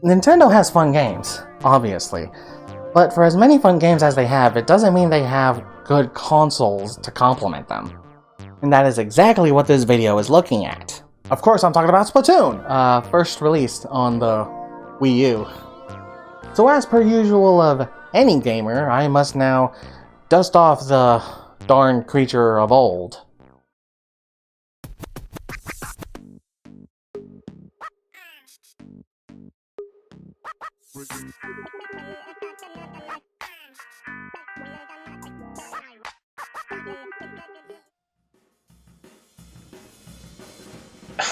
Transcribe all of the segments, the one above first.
Nintendo has fun games, obviously, but for as many fun games as they have, it doesn't mean they have good consoles to complement them. And that is exactly what this video is looking at. Of course, I'm talking about Splatoon, first released on the Wii U. So as per usual of any gamer, I must now dust off the darn creature of old.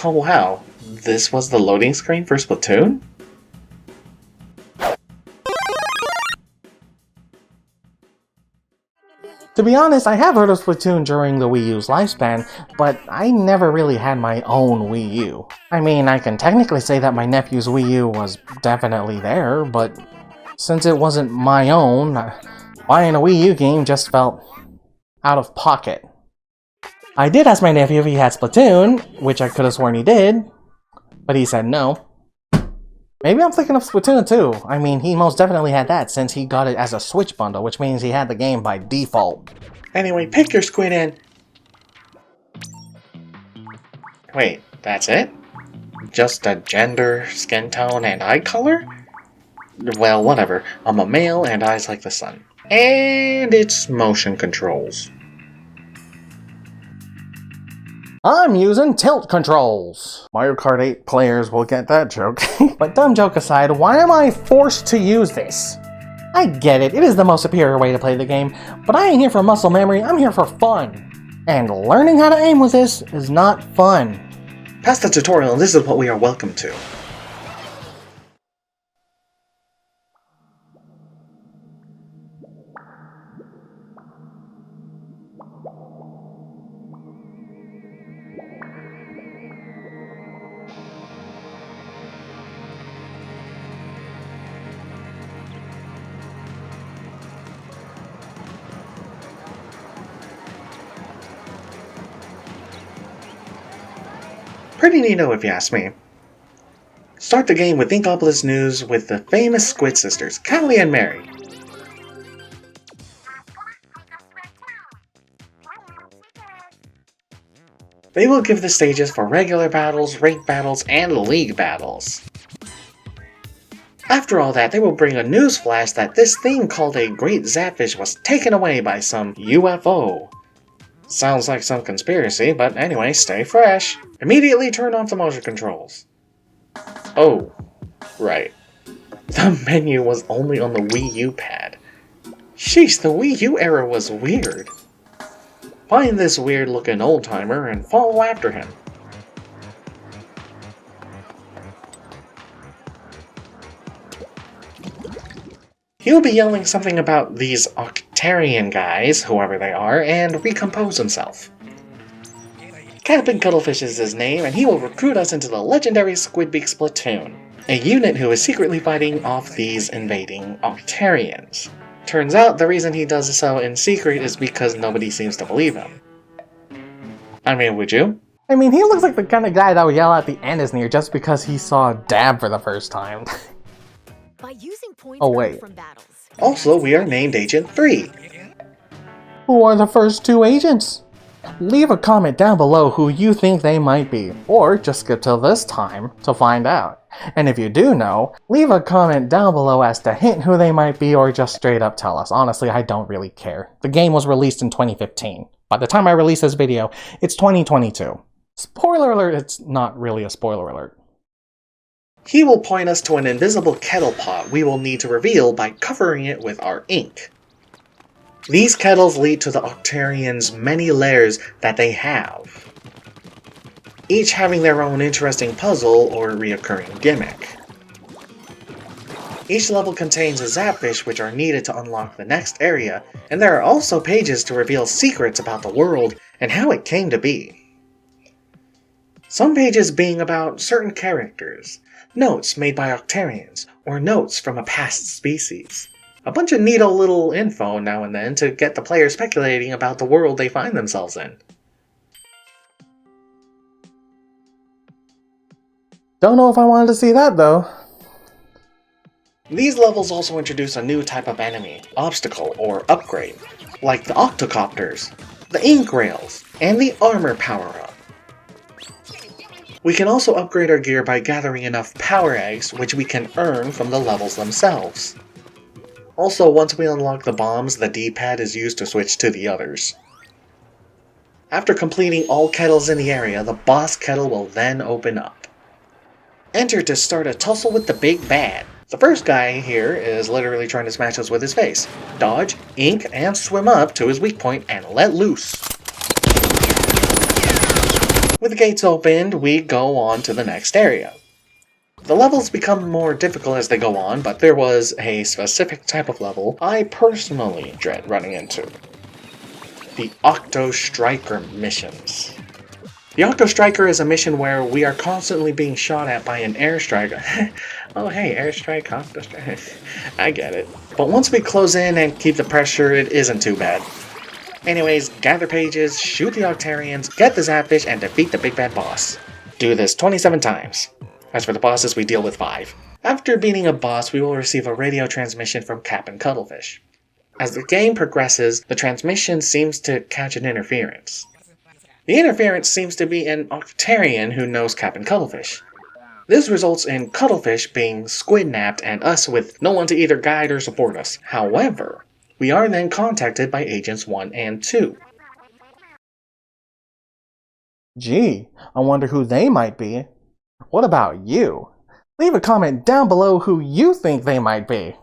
Oh wow, this was the loading screen for Splatoon? To be honest, I have heard of Splatoon during the Wii U's lifespan, but I never really had my own Wii U. I mean, I can technically say that my nephew's Wii U was definitely there, but since it wasn't my own, buying a Wii U game just felt out of pocket. I did ask my nephew if he had Splatoon, which I could have sworn he did, but he said no. Maybe I'm thinking of Splatoon too. I mean, he most definitely had that since he got it as a Switch bundle, which means he had the game by default. Anyway, pick your Squid and... Wait, that's it? Just a gender, skin tone, and eye color? Well, whatever. I'm a male and eyes like the sun. And it's motion controls. I'm using tilt controls! Mario Kart 8 players will get that joke. But dumb joke aside, why am I forced to use this? I get it, it is the most superior way to play the game, but I ain't here for muscle memory, I'm here for fun. And learning how to aim with this is not fun. Past the tutorial, and this is what we are welcome to. Pretty neato if you ask me. Start the game with Inkopolis news with the famous Squid sisters, Callie and Mary. They will give the stages for regular battles, ranked battles, and league battles. After all that, they will bring a news flash that this thing called a Great Zapfish was taken away by some UFO. Sounds like some conspiracy, but anyway, stay fresh. Immediately turn off the motion controls. Oh, right. The menu was only on the Wii U pad. Sheesh, the Wii U era was weird. Find this weird looking old timer and follow after him. He'll be yelling something about these Octarian guys, whoever they are, and recompose himself. Captain Cuttlefish is his name, and he will recruit us into the legendary Squidbeak Splatoon, a unit who is secretly fighting off these invading Octarians. Turns out the reason he does so in secret is because nobody seems to believe him. I mean, would you? I mean, he looks like the kind of guy that would yell at the end is near just because he saw Dab for the first time. By using points Oh, wait. from battles. Also, we are named Agent 3. Who are the first two agents? Leave a comment down below who you think they might be, or just skip till this time to find out. And if you do know, leave a comment down below as to hint who they might be or just straight up tell us. Honestly, I don't really care. The game was released in 2015. By the time I release this video, it's 2022. Spoiler alert, it's not really a spoiler alert. He will point us to an invisible kettle pot we will need to reveal by covering it with our ink. These kettles lead to the Octarians' many lairs that they have, each having their own interesting puzzle or reoccurring gimmick. Each level contains a Zapfish which are needed to unlock the next area, and there are also pages to reveal secrets about the world and how it came to be. Some pages being about certain characters, notes made by Octarians, or notes from a past species. A bunch of neato little info now and then to get the player speculating about the world they find themselves in. Don't know if I wanted to see that though. These levels also introduce a new type of enemy, obstacle, or upgrade, like the octocopters, the ink rails, and the armor power-up. We can also upgrade our gear by gathering enough power eggs, which we can earn from the levels themselves. Also, once we unlock the bombs, the D-pad is used to switch to the others. After completing all kettles in the area, the boss kettle will then open up. Enter to start a tussle with the big bad. The first guy here is literally trying to smash us with his face. Dodge, ink, and swim up to his weak point and let loose. With the gates opened, we go on to the next area. The levels become more difficult as they go on, but there was a specific type of level I personally dread running into. The Octo Striker missions. The Octo Striker is a mission where we are constantly being shot at by an airstrike. Oh hey, airstrike, Octo Strike. I get it. But once we close in and keep the pressure, it isn't too bad. Anyways, gather pages, shoot the Octarians, get the Zapfish, and defeat the big bad boss. Do this 27 times. As for the bosses, we deal with 5. After beating a boss, we will receive a radio transmission from Cap and Cuttlefish. As the game progresses, the transmission seems to catch an interference. The interference seems to be an Octarian who knows Cap and Cuttlefish. This results in Cuttlefish being squid-napped and us with no one to either guide or support us. However, we are then contacted by Agents 1 and 2. Gee, I wonder who they might be. What about you? Leave a comment down below who you think they might be.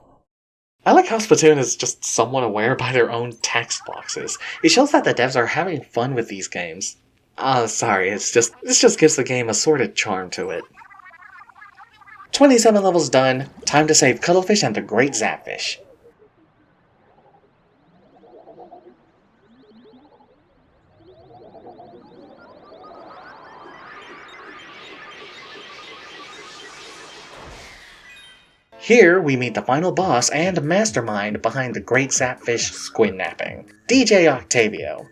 I like how Splatoon is just somewhat aware by their own text boxes. It shows that the devs are having fun with these games. Sorry, this just gives the game a sort of charm to it. 27 levels done, time to save Cuttlefish and the Great Zapfish. Here, we meet the final boss and mastermind behind the Great Zapfish squid napping, DJ Octavio.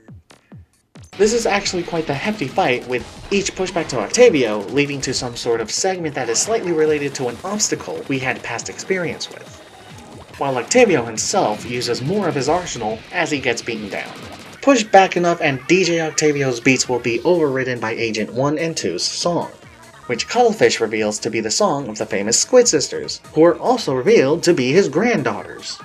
This is actually quite the hefty fight, with each pushback to Octavio leading to some sort of segment that is slightly related to an obstacle we had past experience with, while Octavio himself uses more of his arsenal as he gets beaten down. Push back enough and DJ Octavio's beats will be overridden by Agent 1 and 2's song, which Cuttlefish reveals to be the song of the famous Squid sisters, who are also revealed to be his granddaughters.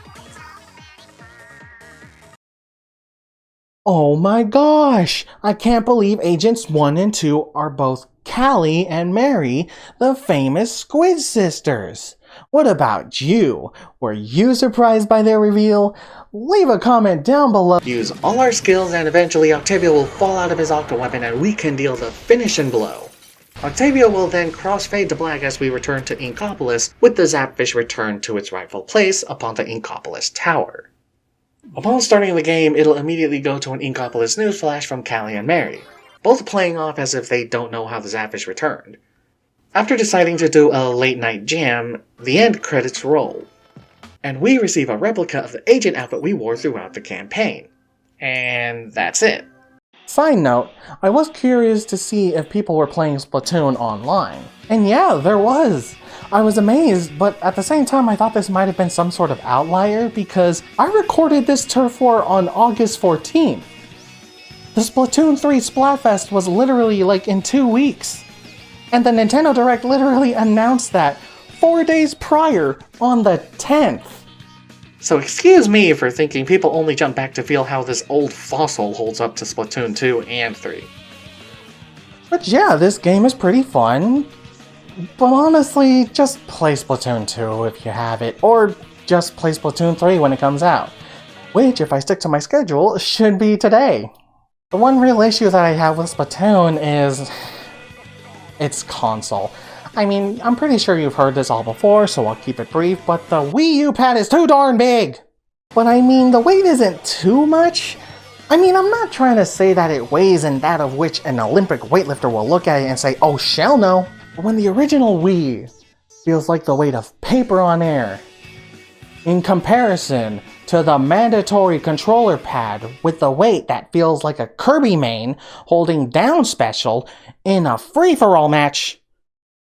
Oh my gosh! I can't believe Agents 1 and 2 are both Callie and Mary, the famous Squid sisters. What about you? Were you surprised by their reveal? Leave a comment down below. Use all our skills and eventually Octavio will fall out of his octo weapon and we can deal the finishing blow. Octavio will then crossfade to black as we return to Inkopolis, with the Zapfish returned to its rightful place upon the Inkopolis Tower. Upon starting the game, it'll immediately go to an Inkopolis newsflash from Callie and Mary, both playing off as if they don't know how the Zapfish returned. After deciding to do a late night jam, the end credits roll, and we receive a replica of the agent outfit we wore throughout the campaign. And that's it. Side note, I was curious to see if people were playing Splatoon online. And yeah, there was! I was amazed, but at the same time I thought this might have been some sort of outlier because I recorded this Turf War on August 14th. The Splatoon 3 Splatfest was literally like in 2 weeks. And the Nintendo Direct literally announced that 4 days prior on the 10th. So excuse me for thinking people only jump back to feel how this old fossil holds up to Splatoon 2 and 3. But yeah, this game is pretty fun. But honestly, just play Splatoon 2 if you have it, or just play Splatoon 3 when it comes out. Which, if I stick to my schedule, should be today. The one real issue that I have with Splatoon is its console. I mean, I'm pretty sure you've heard this all before, so I'll keep it brief, but the Wii U pad is too darn big! But I mean, the weight isn't too much. I mean, I'm not trying to say that it weighs in that of which an Olympic weightlifter will look at it and say, oh, shell no. But when the original Wii feels like the weight of paper on air, in comparison to the mandatory controller pad with the weight that feels like a Kirby main holding down special in a free-for-all match,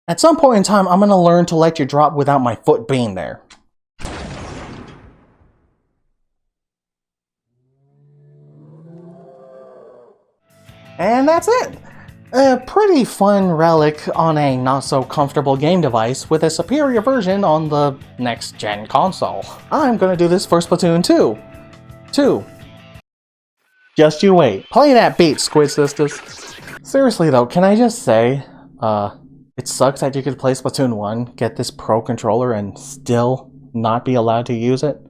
at some point in time, I'm gonna learn to let you drop without my foot being there. And that's it! A pretty fun relic on a not-so-comfortable game device with a superior version on the next-gen console. I'm gonna do this for Splatoon 2. 2. Just you wait. Play that beat, Squid Sisters. Seriously though, can I just say, it sucks that you could play Splatoon 1, get this Pro controller, and still not be allowed to use it?